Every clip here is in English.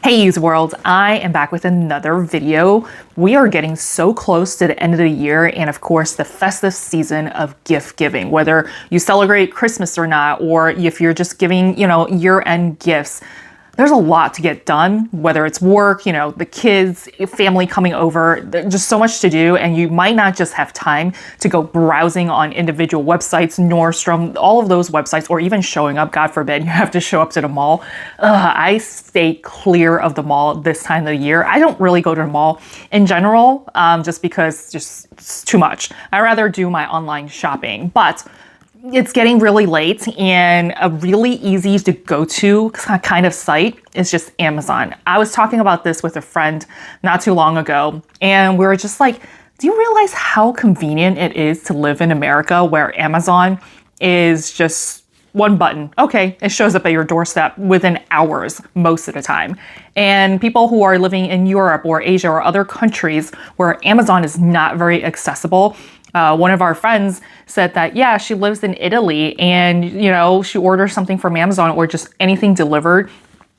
Hey Use World, I am back with another video. We are getting so close to the end of the year and of course the festive season of gift giving, whether you celebrate Christmas or not, or if you're just giving, year-end gifts. There's a lot to get done, whether it's work, the kids, family coming over, there's just so much to do. And you might not just have time to go browsing on individual websites, Nordstrom, all of those websites, or even showing up. God forbid you have to show up to the mall. I stay clear of the mall this time of the year. I don't really go to the mall in general, just because it's too much. I rather do my online shopping, but it's getting really late, and a really easy to go to kind of site is just Amazon. I was talking about this with a friend not too long ago, and we were just like, do you realize how convenient it is to live in America where Amazon is just one button? Okay, it shows up at your doorstep within hours most of the time. And people who are living in Europe or Asia or other countries where Amazon is not very accessible, one of our friends said that, yeah, she lives in Italy and, she orders something from Amazon or just anything delivered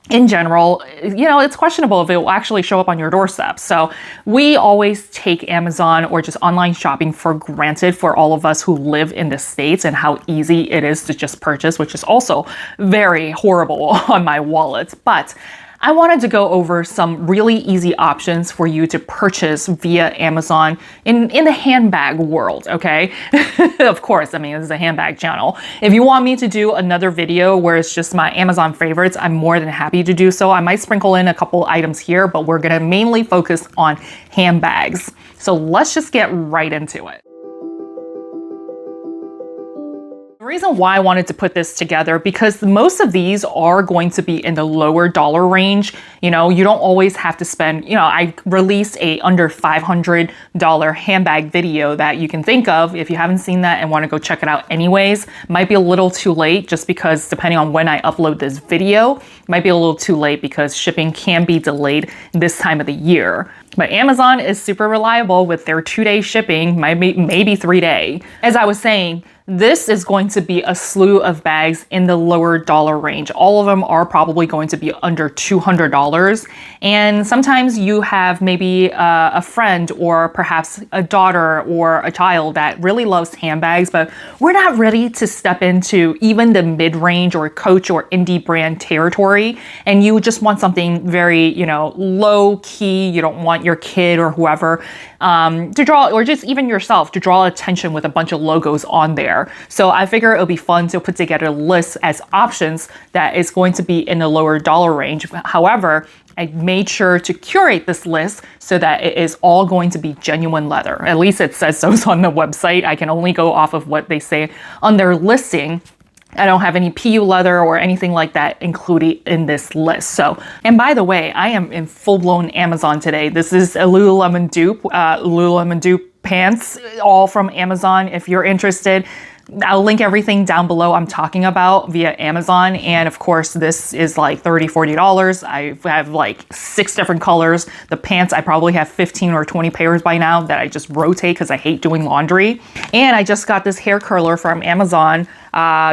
in general, it's questionable if it will actually show up on your doorstep. So we always take Amazon or just online shopping for granted for all of us who live in the States and how easy it is to just purchase, which is also very horrible on my wallet. But I wanted to go over some really easy options for you to purchase via Amazon in the handbag world, okay? Of course, this is a handbag channel. If you want me to do another video where it's just my Amazon favorites, I'm more than happy to do so. I might sprinkle in a couple items here, but we're gonna mainly focus on handbags. So let's just get right into it. The reason why I wanted to put this together, because most of these are going to be in the lower dollar range. You don't always have to spend, I released a under $500 handbag video that you can think of. If you haven't seen that and want to go check it out anyways, might be a little too late just because depending on when I upload this video, might be a little too late because shipping can be delayed this time of the year. But Amazon is super reliable with their 2-day shipping, maybe 3-day. As I was saying, this is going to be a slew of bags in the lower dollar range. All of them are probably going to be under $200. And sometimes you have maybe a friend or perhaps a daughter or a child that really loves handbags, but we're not ready to step into even the mid-range or Coach or indie brand territory. And you just want something very, low key. You don't want your kid or whoever to draw, or just even yourself to draw attention with a bunch of logos on there. So I figure it'll be fun to put together a list as options that is going to be in the lower dollar range. However, I made sure to curate this list so that it is all going to be genuine leather. At least it says so on the website. I can only go off of what they say on their listing. I don't have any PU leather or anything like that included in this list. So, and by the way, I am in full-blown Amazon today. This is a Lululemon dupe pants, all from Amazon. If you're interested, I'll link everything down below I'm talking about via Amazon. And of course, this is like $30, $40. I have like 6 different colors. The pants, I probably have 15 or 20 pairs by now that I just rotate because I hate doing laundry. And I just got this hair curler from Amazon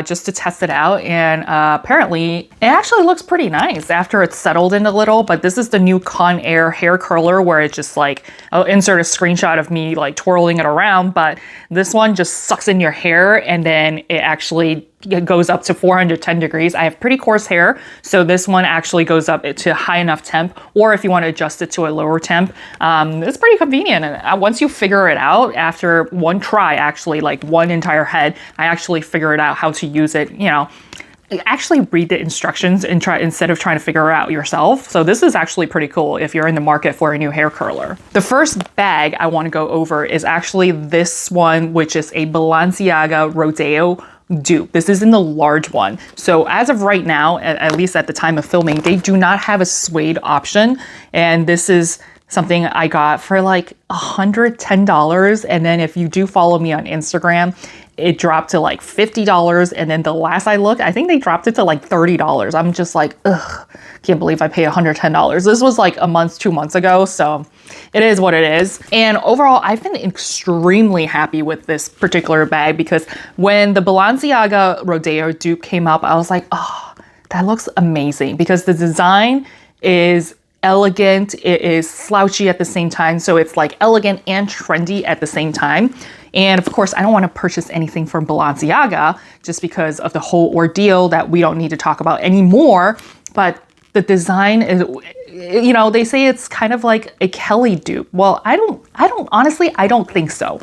just to test it out. And apparently it actually looks pretty nice after it's settled in a little, but this is the new Conair hair curler where it's just like, I'll insert a screenshot of me like twirling it around, but this one just sucks in your hair and then it actually goes up to 410 degrees. I have pretty coarse hair, so this one actually goes up to high enough temp, or if you want to adjust it to a lower temp, it's pretty convenient. And once you figure it out, after one try, actually like one entire head, I actually figured out how to use it, actually read the instructions and try instead of trying to figure it out yourself. So this is actually pretty cool if you're in the market for a new hair curler. The first bag I want to go over is actually this one, which is a Balenciaga Rodeo dupe. This is in the large one. So as of right now, at least at the time of filming, they do not have a suede option. And this is something I got for like $110. And then if you do follow me on Instagram, it dropped to like $50. And then the last I looked, I think they dropped it to like $30. I'm just like, ugh, can't believe I paid $110. This was like a month, 2 months ago. So it is what it is. And overall, I've been extremely happy with this particular bag because when the Balenciaga Rodeo dupe came up, I was like, oh, that looks amazing because the design is elegant, it is slouchy at the same time. So it's like elegant and trendy at the same time. And of course, I don't want to purchase anything from Balenciaga just because of the whole ordeal that we don't need to talk about anymore. But the design is, you know, they say it's kind of like a Kelly dupe. Well, honestly, I don't think so.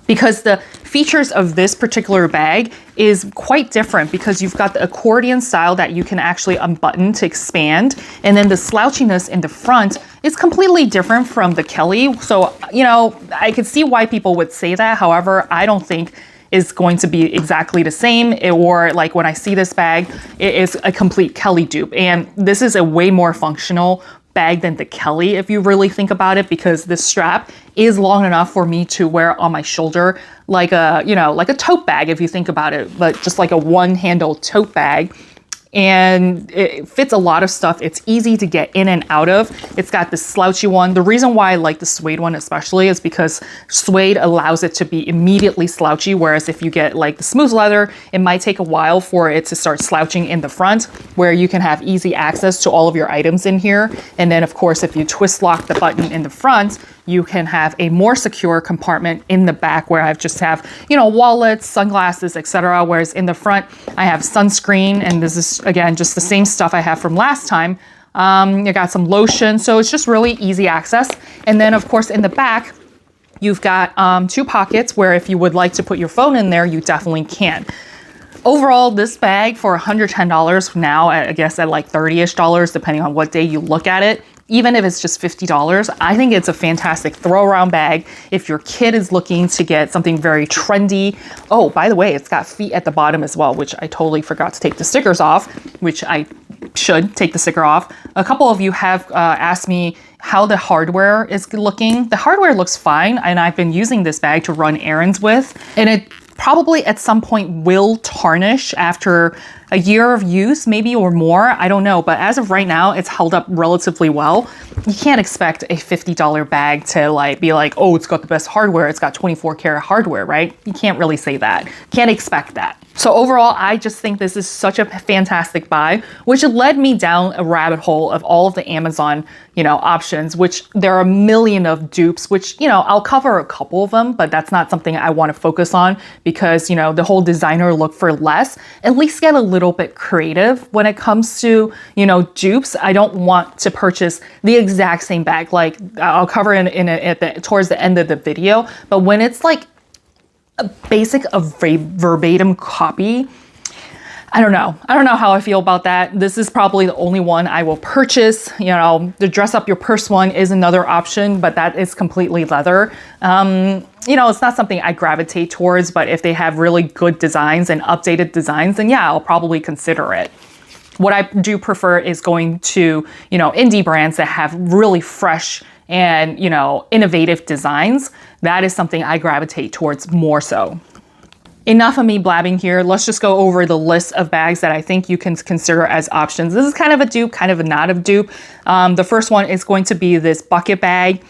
Because the features of this particular bag is quite different, because you've got the accordion style that you can actually unbutton to expand. And then the slouchiness in the front is completely different from the Kelly. So, you know, I could see why people would say that. However, I don't think is going to be exactly the same, or like when I see this bag, it is a complete Kelly dupe. And this is a way more functional bag than the Kelly, if you really think about it, because this strap is long enough for me to wear on my shoulder like a, you know, like a tote bag, if you think about it, but just like a one-handle tote bag. And it fits a lot of stuff. It's easy to get in and out of. It's got this slouchy one. The reason why I like the suede one especially is because suede allows it to be immediately slouchy, whereas if you get like the smooth leather, it might take a while for it to start slouching in the front, where you can have easy access to all of your items in here. And then of course, if you twist lock the button in the front, you can have a more secure compartment in the back where I just have, you know, wallets, sunglasses, etc. Whereas in the front, I have sunscreen, and this is, again, just the same stuff I have from last time. I got some lotion, so it's just really easy access. And then of course, in the back, you've got 2 pockets where if you would like to put your phone in there, you definitely can. Overall, this bag for $110 now, I guess at like $30-ish, depending on what day you look at it, even if it's just $50, I think it's a fantastic throw around bag if your kid is looking to get something very trendy. Oh, by the way, it's got feet at the bottom as well, which I totally forgot to take the stickers off, which I should take the sticker off. A couple of you have asked me how the hardware is looking. The hardware looks fine, and I've been using this bag to run errands with, and it probably at some point will tarnish after a year of use, maybe, or more. I don't know. But as of right now, it's held up relatively well. You can't expect a $50 bag to like be like, oh, it's got the best hardware. It's got 24 karat hardware, right? You can't really say that. Can't expect that. So overall, I just think this is such a fantastic buy, which led me down a rabbit hole of all of the Amazon, you know, options, which there are a million of dupes, which, you know, I'll cover a couple of them, but that's not something I want to focus on because, you know, the whole designer look for less. At least get a little bit creative when it comes to, you know, dupes. I don't want to purchase the exact same bag. Like I'll cover it towards the end of the video, but when it's like a verbatim copy, I don't know. I don't know how I feel about that. This is probably the only one I will purchase. You know, the dress up your purse one is another option, but that is completely leather. You know, it's not something I gravitate towards, but if they have really good designs and updated designs, then yeah, I'll probably consider it. What I do prefer is going to, you know, indie brands that have really fresh and, you know, innovative designs. That is something I gravitate towards more so. Enough of me blabbing here. Let's just go over the list of bags that I think you can consider as options. This is kind of a dupe, kind of a not a dupe. The first one is going to be this bucket bag.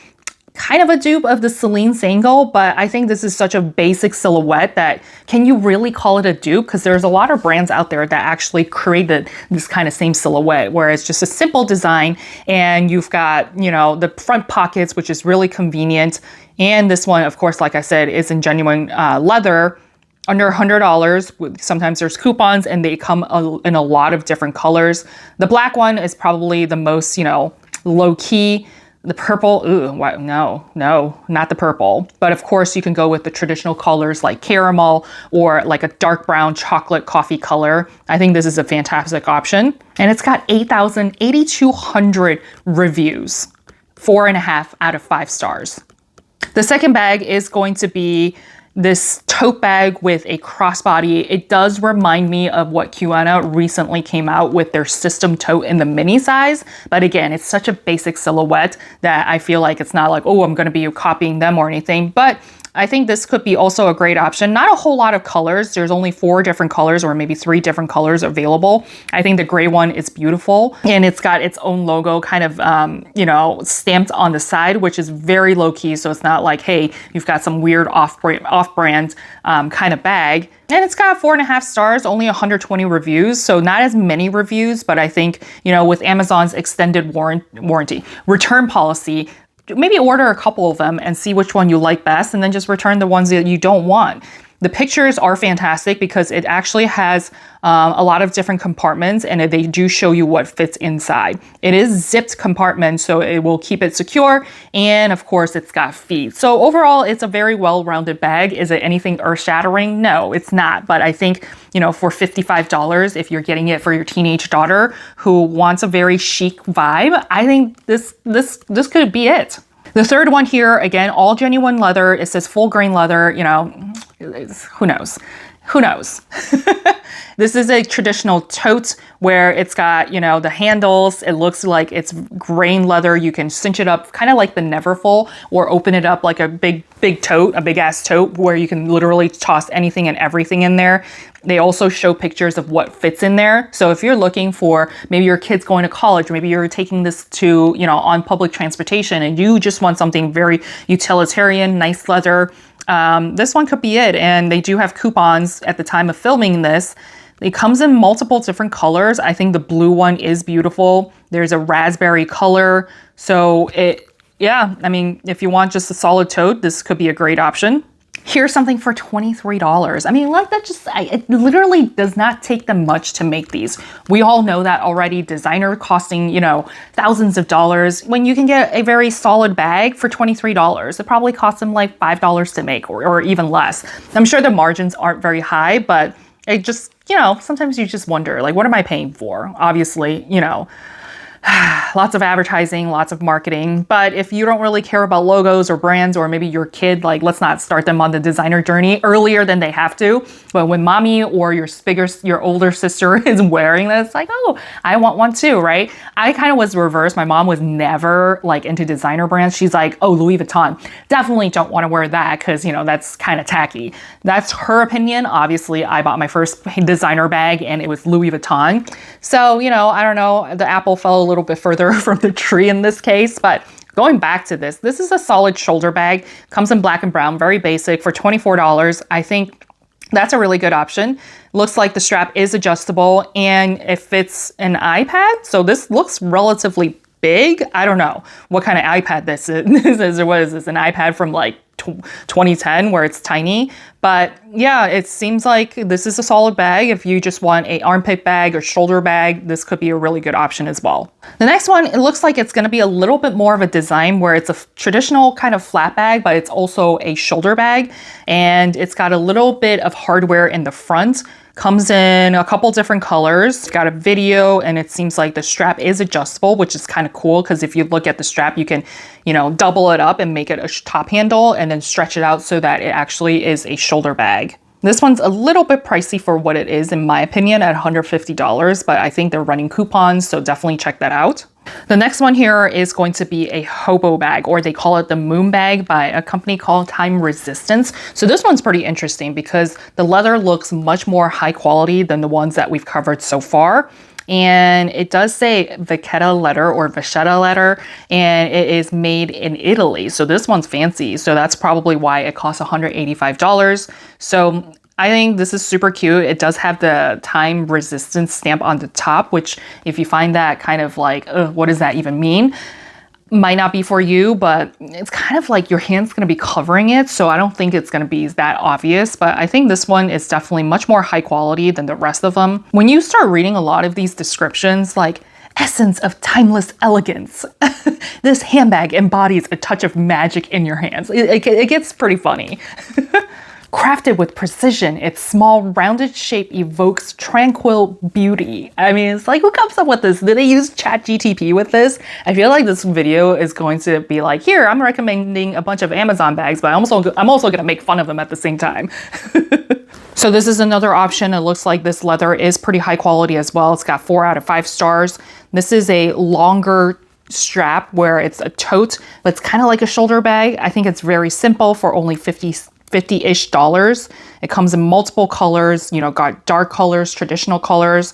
Kind of a dupe of the Celine Sangle, but I think this is such a basic silhouette that can you really call it a dupe? Because there's a lot of brands out there that actually created this kind of same silhouette, where it's just a simple design and you've got, you know, the front pockets, which is really convenient. And this one, of course, like I said, is in genuine leather, under $100. Sometimes there's coupons and they come in a lot of different colors. The black one is probably the most, you know, low key. The purple, ooh, no, not the purple. But of course you can go with the traditional colors like caramel or like a dark brown chocolate coffee color. I think this is a fantastic option. And it's got 8,200 reviews, 4.5 out of 5 stars. The second bag is going to be this tote bag with a crossbody. It does remind me of what Q-Ana recently came out with their system tote in the mini size. But again, it's such a basic silhouette that I feel like it's not like, oh, I'm going to be copying them or anything. But I think this could be also a great option. Not a whole lot of colors. There's only 4 different colors or maybe 3 different colors available. I think the gray one is beautiful, and it's got its own logo kind of, you know, stamped on the side, which is very low key. So it's not like, hey, you've got some weird off-brand kind of bag. And it's got 4.5 stars, only 120 reviews. So not as many reviews, but I think, you know, with Amazon's extended warranty, return policy, maybe order a couple of them and see which one you like best, and then just return the ones that you don't want. The pictures are fantastic because it actually has a lot of different compartments, and they do show you what fits inside. It is zipped compartment, so it will keep it secure. And of course, it's got feet. So overall, it's a very well-rounded bag. Is it anything earth-shattering? No, it's not. But I think, you know, for $55, if you're getting it for your teenage daughter who wants a very chic vibe, I think this could be it. The third one here, again, all genuine leather. It says full grain leather, you know, who knows? Who knows? This is a traditional tote where it's got, you know, the handles. It looks like it's grain leather. You can cinch it up kind of like the Neverfull, or open it up like a big tote, a big ass tote where you can literally toss anything and everything in there. They also show pictures of what fits in there. So if you're looking for, maybe your kid's going to college, maybe you're taking this to, you know, on public transportation, and you just want something very utilitarian, nice leather, this one could be it. And they do have coupons at the time of filming this. It comes in multiple different colors. I think the blue one is beautiful. There's a raspberry color. So yeah, I mean, if you want just a solid tote, this could be a great option. Here's something for $23. I mean, like that it literally does not take them much to make these. We all know that already. Designer costing, you know, thousands of dollars, when you can get a very solid bag for $23. It probably costs them like $5 to make, or even less. I'm sure the margins aren't very high, but it just, you know, sometimes you just wonder, like, what am I paying for? Obviously, you know, lots of advertising, lots of marketing. But if you don't really care about logos or brands, or maybe your kid, like, let's not start them on the designer journey earlier than they have to. But when mommy or your older sister is wearing this, like, oh, I want one too, right? I kind of was reversed. My mom was never like into designer brands. She's like, oh, Louis Vuitton. Definitely don't want to wear that because, you know, that's kind of tacky. That's her opinion. Obviously, I bought my first designer bag and it was Louis Vuitton. So, you know, I don't know, the apple fell a little bit further from the tree in this case, but going back to this is a solid shoulder bag. Comes in black and brown, very basic, for $24. I think that's a really good option. Looks like the strap is adjustable and it fits an iPad. So this looks relatively big. I don't know what kind of iPad this is. What is this, an iPad from like 2010 where it's tiny? But yeah, it seems like this is a solid bag. If you just want a armpit bag or shoulder bag, this could be a really good option as well. The next one, it looks like it's going to be a little bit more of a design where it's a traditional kind of flat bag, but it's also a shoulder bag, and it's got a little bit of hardware in the front. Comes in a couple different colors. It's got a video, and it seems like the strap is adjustable, which is kind of cool because if you look at the strap, you can, you know, double it up and make it a top handle and then stretch it out so that it actually is a shoulder bag. This one's a little bit pricey for what it is, in my opinion, at $150, but I think they're running coupons, so definitely check that out. The next one here is going to be a hobo bag, or they call it the moon bag, by a company called Time Resistance. So this one's pretty interesting because the leather looks much more high quality than the ones that we've covered so far. And it does say Vachetta leather or Vachetta leather, and it is made in Italy. So this one's fancy. So that's probably why it costs $185. So I think this is super cute. It does have the Time Resistance stamp on the top, which if you find that kind of like, what does that even mean? Might not be for you, but it's kind of like your hand's going to be covering it. So I don't think it's going to be that obvious, but I think this one is definitely much more high quality than the rest of them. When you start reading a lot of these descriptions, like essence of timeless elegance, this handbag embodies a touch of magic in your hands. It gets pretty funny. Crafted with precision, its small rounded shape evokes tranquil beauty. I mean, it's like, who comes up with this? Did they use ChatGPT with this? I feel like this video is going to be like, here, I'm recommending a bunch of Amazon bags, but I'm also gonna make fun of them at the same time. So this is another option. It looks like this leather is pretty high quality as well. It's got 4 out of 5 stars. This is a longer strap where it's a tote, but it's kind of like a shoulder bag. I think it's very simple for only 50-ish dollars. It comes in multiple colors, you know, got dark colors, traditional colors.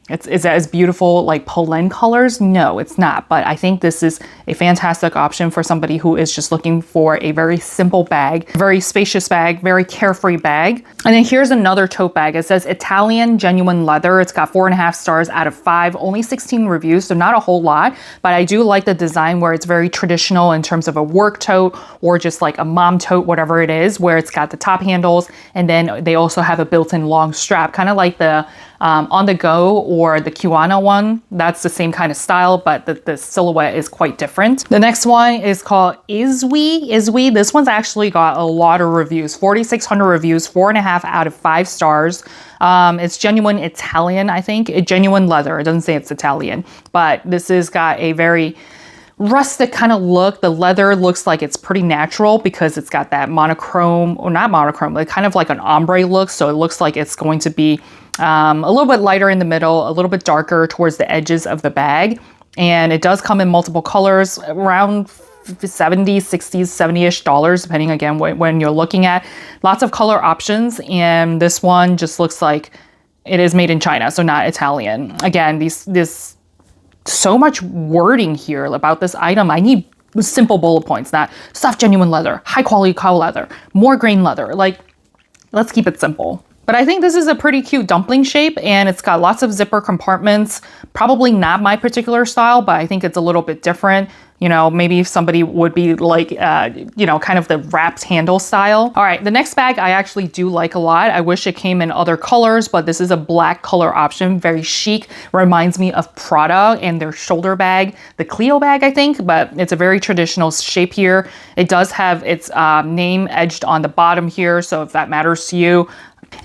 Is that as beautiful like Polen colors? No, it's not. But I think this is a fantastic option for somebody who is just looking for a very simple bag, very spacious bag, very carefree bag. And then here's another tote bag. It says Italian genuine leather. It's got 4.5 stars out of 5, only 16 reviews, so not a whole lot. But I do like the design where it's very traditional in terms of a work tote or just like a mom tote, whatever it is, where it's got the top handles and then they also have a built-in long strap, kind of like the On the Go or the Kiwana one. That's the same kind of style, but the silhouette is quite different. The next one is called Izwi. This one's actually got a lot of reviews, 4,600 reviews, 4.5 out of 5 stars. It's genuine Italian, I think. Genuine leather. It doesn't say it's Italian, but this has got a very rustic kind of look. The leather looks like it's pretty natural because it's got that monochrome, or not monochrome, but kind of like an ombre look. So it looks like it's going to be a little bit lighter in the middle, a little bit darker towards the edges of the bag. And it does come in multiple colors, around 70, 60, 70-ish dollars, depending again when you're looking at. Lots of color options. And this one just looks like it is made in China, so not Italian. Again, this so much wording here about this item. I need simple bullet points, not soft genuine leather, high quality cow leather, more grain leather. Like, let's keep it simple. But I think this is a pretty cute dumpling shape and it's got lots of zipper compartments. Probably not my particular style, but I think it's a little bit different. You know, maybe if somebody would be like, you know, kind of the wrapped handle style. All right, the next bag I actually do like a lot. I wish it came in other colors, but this is a black color option, very chic. Reminds me of Prada and their shoulder bag, the Clio bag, I think, but it's a very traditional shape here. It does have its name edged on the bottom here, so if that matters to you.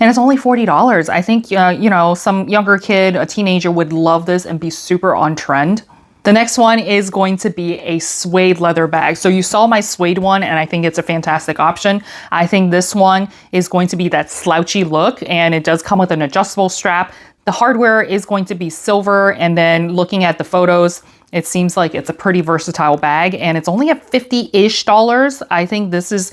And it's only $40. I think, you know, some younger kid, a teenager would love this and be super on trend. The next one is going to be a suede leather bag. So you saw my suede one and I think it's a fantastic option. I think this one is going to be that slouchy look and it does come with an adjustable strap. The hardware is going to be silver, and then looking at the photos, it seems like it's a pretty versatile bag and it's only at $50-ish. I think this is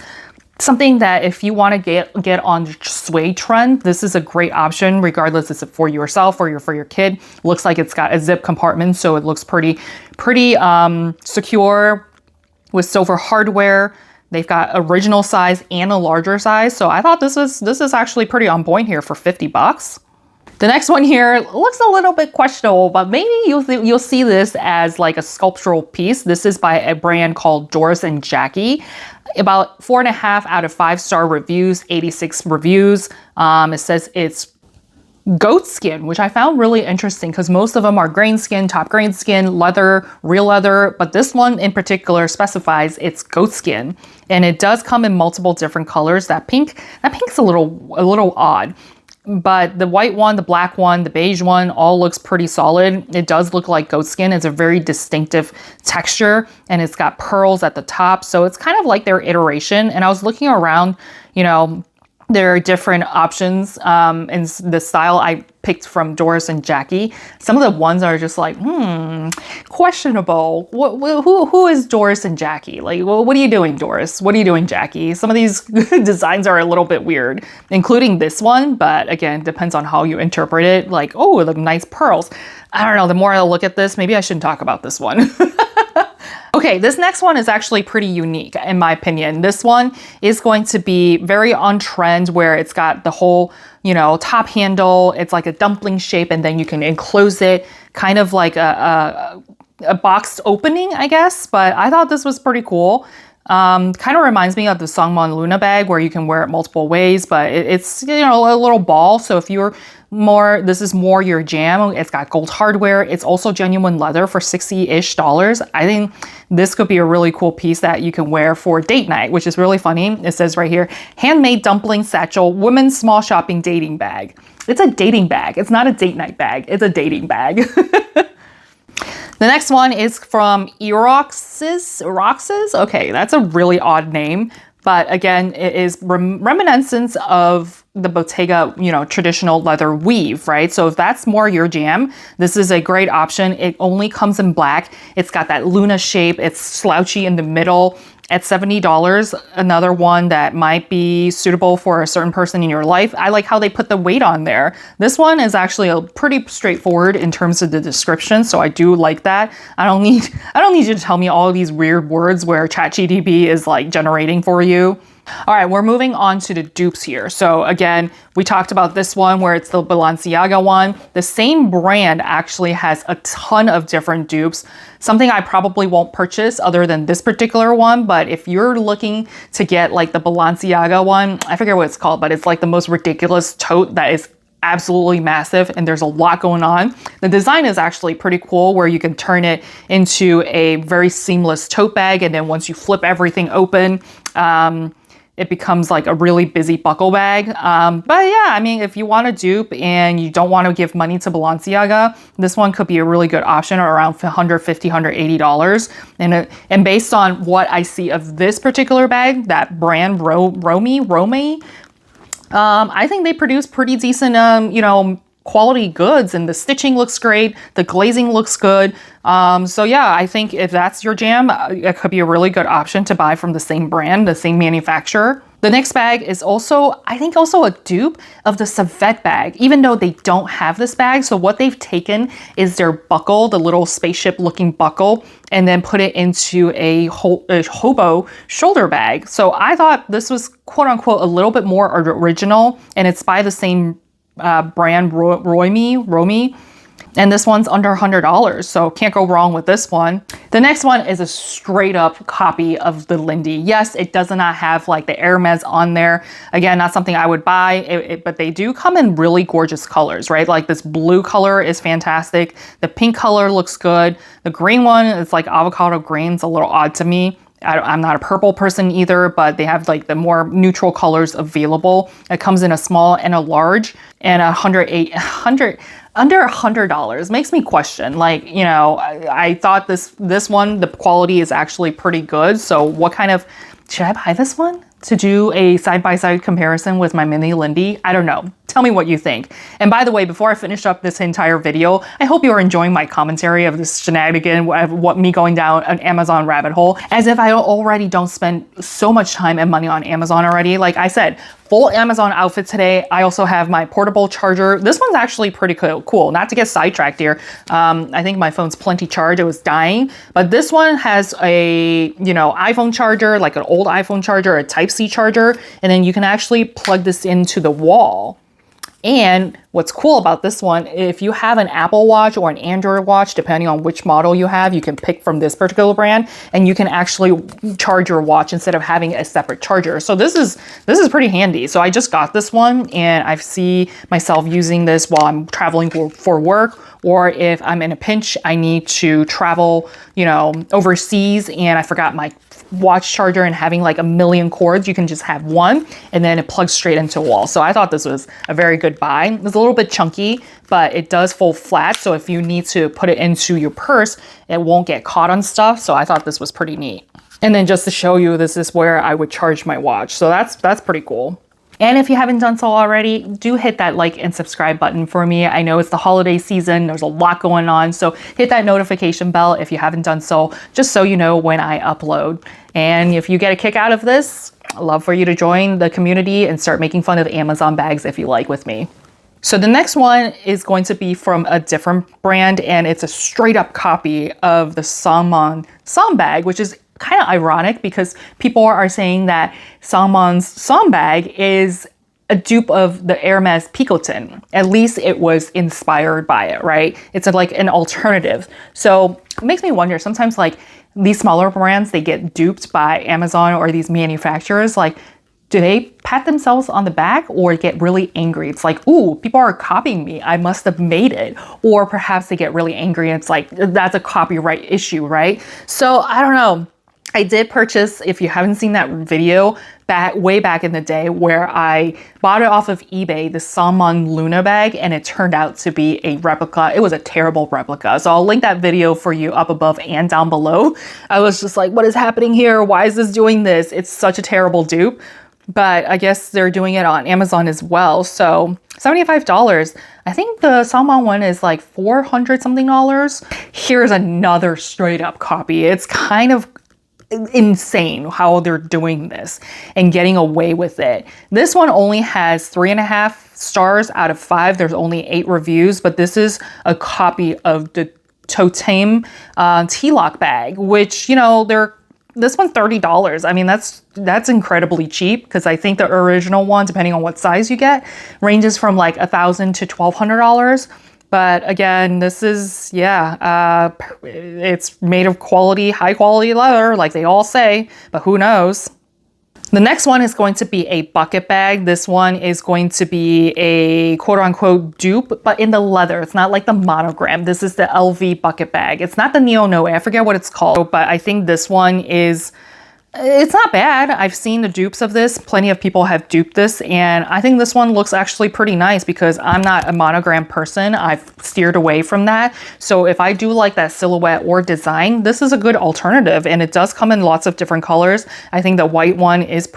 something that if you want to get on the suede trend, this is a great option, regardless if it's for yourself or for your kid. Looks like it's got a zip compartment, so it looks pretty secure with silver hardware. They've got original size and a larger size, so I thought this is actually pretty on point here for $50. The next one here looks a little bit questionable, but maybe you'll see this as like a sculptural piece. This is by a brand called Doris and Jackie. About 4.5 out of 5-star reviews, 86 reviews. It says it's goat skin, which I found really interesting because most of them are grain skin, top grain skin, leather, real leather, but this one in particular specifies it's goat skin, and it does come in multiple different colors. That pink's a little odd. But the white one, the black one, the beige one, all looks pretty solid. It does look like goat skin. It's a very distinctive texture and it's got pearls at the top. So it's kind of like their iteration. And I was looking around, you know, there are different options in the style I picked from Doris and Jackie. Some of the ones are just like, questionable. Who is Doris and Jackie? Like, well, what are you doing, Doris? What are you doing, Jackie? Some of these designs are a little bit weird, including this one. But again, depends on how you interpret it. Like, oh, the nice pearls. I don't know. The more I look at this, maybe I shouldn't talk about this one. Okay, this next one is actually pretty unique in my opinion. This one is going to be very on trend where it's got the whole, you know, top handle. It's like a dumpling shape and then you can enclose it kind of like a boxed opening, I guess. But I thought this was pretty cool. Kind of reminds me of the Sangmon Luna bag where you can wear it multiple ways, but it's, you know, a little ball. So if you're this is more your jam. It's got gold hardware. It's also genuine leather for $60-ish. I think this could be a really cool piece that you can wear for date night, which is really funny. It says right here, handmade dumpling satchel, women's small shopping dating bag. It's a dating bag. It's not a date night bag. It's a dating bag. The next one is from Roxas. Okay, that's a really odd name. But again, it is reminiscence of the Bottega, you know, traditional leather weave, right? So if that's more your jam, this is a great option. It only comes in black. It's got that Luna shape. It's slouchy in the middle. At $70, another one that might be suitable for a certain person in your life. I like how they put the weight on there. This one is actually a pretty straightforward in terms of the description, so I do like that. I don't need you to tell me all of these weird words where ChatGPT is like generating for you. All right, we're moving on to the dupes here. So again, we talked about this one where it's the Balenciaga one. The same brand actually has a ton of different dupes. Something I probably won't purchase other than this particular one, but if you're looking to get like the Balenciaga one, I forget what it's called, but it's like the most ridiculous tote that is absolutely massive and there's a lot going on. The design is actually pretty cool where you can turn it into a very seamless tote bag, and then once you flip everything open, it becomes like a really busy buckle bag. But yeah, I mean, if you want a dupe and you don't want to give money to Balenciaga, this one could be a really good option, or around $150, $180. And based on what I see of this particular bag, that brand Romy, I think they produce pretty decent, you know, quality goods, and the stitching looks great. The glazing looks good. So yeah, I think if that's your jam, it could be a really good option to buy from the same brand, the same manufacturer. The next bag is also, I think also a dupe of the Savette bag, even though they don't have this bag. So what they've taken is their buckle, the little spaceship looking buckle, and then put it into a hobo shoulder bag. So I thought this was quote unquote a little bit more original, and it's by the same brand Romy, and this one's under $100, so can't go wrong with this one. The next one is a straight up copy of the Lindy. Yes, it does not have like the Hermes on there. Again, not something I would buy, but they do come in really gorgeous colors, right? Like this blue color is fantastic. The pink color looks good. The green one is like avocado green. It's a little odd to me. I'm not a purple person either, but they have like the more neutral colors available. It comes in a small and a large, and under $100 makes me question, like, you know, I thought this one, the quality is actually pretty good. So what kind of, should I buy this one to do a side-by-side comparison with my mini Lindy? I don't know. Tell me what you think. And by the way, before I finish up this entire video, I hope you are enjoying my commentary of this shenanigan, of what me going down an Amazon rabbit hole, as if I already don't spend so much time and money on Amazon already. Like I said, full Amazon outfit today. I also have my portable charger. This one's actually pretty cool. Not to get sidetracked here. I think my phone's plenty charged. It was dying. But this one has a, you know, iPhone charger, like an old iPhone charger, a Type-C charger, and then you can actually plug this into the wall. And what's cool about this one, if you have an Apple Watch or an Android watch, depending on which model you have, you can pick from this particular brand, and you can actually charge your watch instead of having a separate charger. So this is pretty handy. So I just got this one, and I see myself using this while I'm traveling for work, or if I'm in a pinch, I need to travel, you know, overseas, and I forgot my watch charger and having like a million cords, you can just have one, and then it plugs straight into a wall. So I thought this was a very good buy. It's a little bit chunky, but it does fold flat. So if you need to put it into your purse, it won't get caught on stuff. So I thought this was pretty neat. And then just to show you, this is where I would charge my watch. So that's pretty cool. And if you haven't done so already, do hit that like and subscribe button for me. I know it's the holiday season, there's a lot going on, so hit that notification bell if you haven't done so, just so you know when I upload. And if you get a kick out of this, I'd love for you to join the community and start making fun of Amazon bags if you like with me. So the next one is going to be from a different brand, and it's a straight up copy of the Salmon bag, which is kind of ironic because people are saying that Salmon's Somme bag is a dupe of the Hermes Picotin. At least it was inspired by it, right? It's like an alternative. So it makes me wonder, sometimes like these smaller brands, they get duped by Amazon or these manufacturers. Like, do they pat themselves on the back or get really angry? It's like, ooh, people are copying me. I must have made it. Or perhaps they get really angry. And it's like, that's a copyright issue, right? So I don't know. I did purchase, if you haven't seen that video, way back in the day where I bought it off of eBay, the Salmon Luna bag, and it turned out to be a replica. It was a terrible replica. So I'll link that video for you up above and down below. I was just like, what is happening here? Why is this doing this? It's such a terrible dupe. but I guess they're doing it on Amazon as well. So $75. I think the salmon one is like 400 something dollars. Here's another straight up copy. It's kind of insane how they're doing this and getting away with it. This one only has 3.5 stars out of 5. There's only 8 reviews, but this is a copy of the Totem T-Lock bag, which, you know, this one's $30. I mean, that's incredibly cheap, because I think the original one, depending on what size you get, ranges from like $1,000 to $1,200. But again, this is, yeah, it's made of high quality leather, like they all say, but who knows? The next one is going to be a bucket bag. This one is going to be a quote unquote dupe, but in the leather. It's not like the monogram. This is the LV bucket bag. It's not the Neo Noe. I forget what it's called, but I think this one it's not bad. I've seen the dupes of this. Plenty of people have duped this, and I think this one looks actually pretty nice because I'm not a monogram person. I've steered away from that. So if I do like that silhouette or design, this is a good alternative, and it does come in lots of different colors. I think the white one is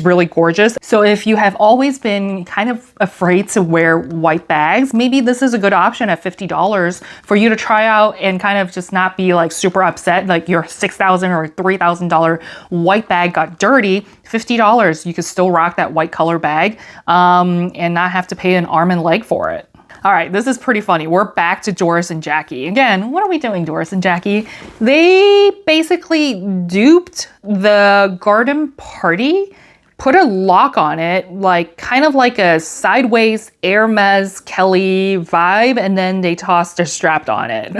really gorgeous. So if you have always been kind of afraid to wear white bags, maybe this is a good option at $50 for you to try out and kind of just not be like super upset, like your $6,000 or $3,000 white bag got dirty. $50, you could still rock that white color bag and not have to pay an arm and leg for it. All right, this is pretty funny. We're back to Doris and Jackie. Again, what are we doing, Doris and Jackie? They basically duped the garden party, put a lock on it, like kind of like a sideways Hermes Kelly vibe, and then they tossed a strap on it.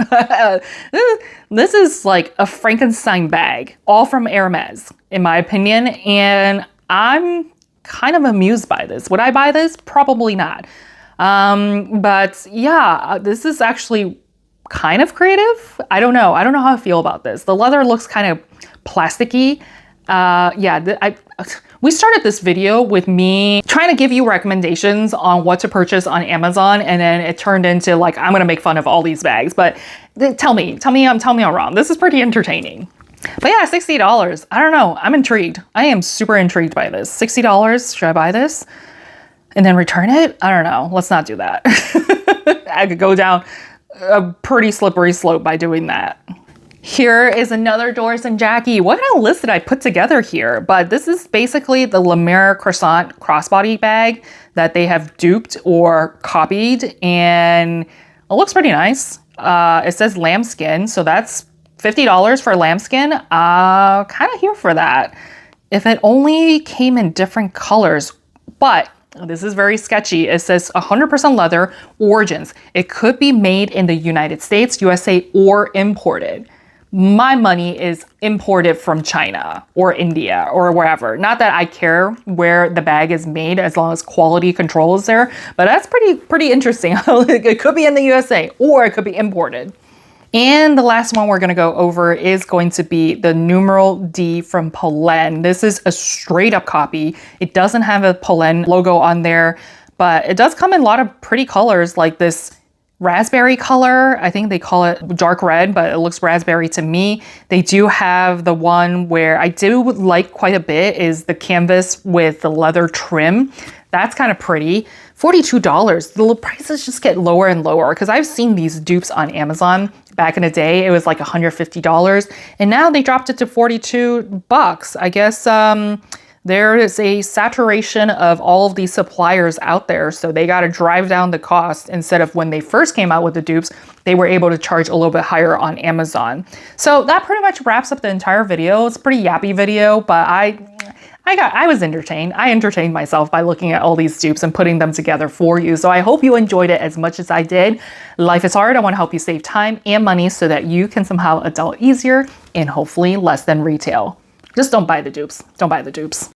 This is like a Frankenstein bag, all from Hermes, in my opinion, and I'm kind of amused by this. Would I buy this? Probably not. But yeah, this is actually kind of creative. I don't know. I don't know how I feel about this. The leather looks kind of plasticky. We started this video with me trying to give you recommendations on what to purchase on Amazon, and then it turned into like, I'm gonna make fun of all these bags. But tell me I'm wrong. This is pretty entertaining. But yeah, $60. I don't know. I'm intrigued. I am super intrigued by this. $60. Should I buy this and then return it? I don't know. Let's not do that. I could go down a pretty slippery slope by doing that. Here is another Doris and Jackie. What kind of list did I put together here? But this is basically the La Mer Croissant crossbody bag that they have duped or copied, and it looks pretty nice. It says lambskin, so that's $50 for lambskin. Kind of here for that. If it only came in different colors, but this is very sketchy. It says 100% leather, origins. It could be made in the United States, USA, or imported. My money is imported from China or India or wherever. Not that I care where the bag is made as long as quality control is there, but that's pretty interesting. It could be in the USA or it could be imported. And the last one we're going to go over is going to be the numeral D from Polène. This is a straight up copy. It doesn't have a Polène logo on there, but it does come in a lot of pretty colors like this raspberry color. I think they call it dark red, but it looks raspberry to me. They do have the one where I do like quite a bit is the canvas with the leather trim. That's kind of pretty. $42. The prices just get lower and lower because I've seen these dupes on Amazon. Back in the day, it was like $150, and now they dropped it to $42. I guess there is a saturation of all of these suppliers out there, so they got to drive down the cost. Instead of when they first came out with the dupes, they were able to charge a little bit higher on Amazon. So that pretty much wraps up the entire video. It's a pretty yappy video, but I was entertained. I entertained myself by looking at all these dupes and putting them together for you. So I hope you enjoyed it as much as I did. Life is hard. I want to help you save time and money so that you can somehow adult easier and hopefully less than retail. Just don't buy the dupes. Don't buy the dupes.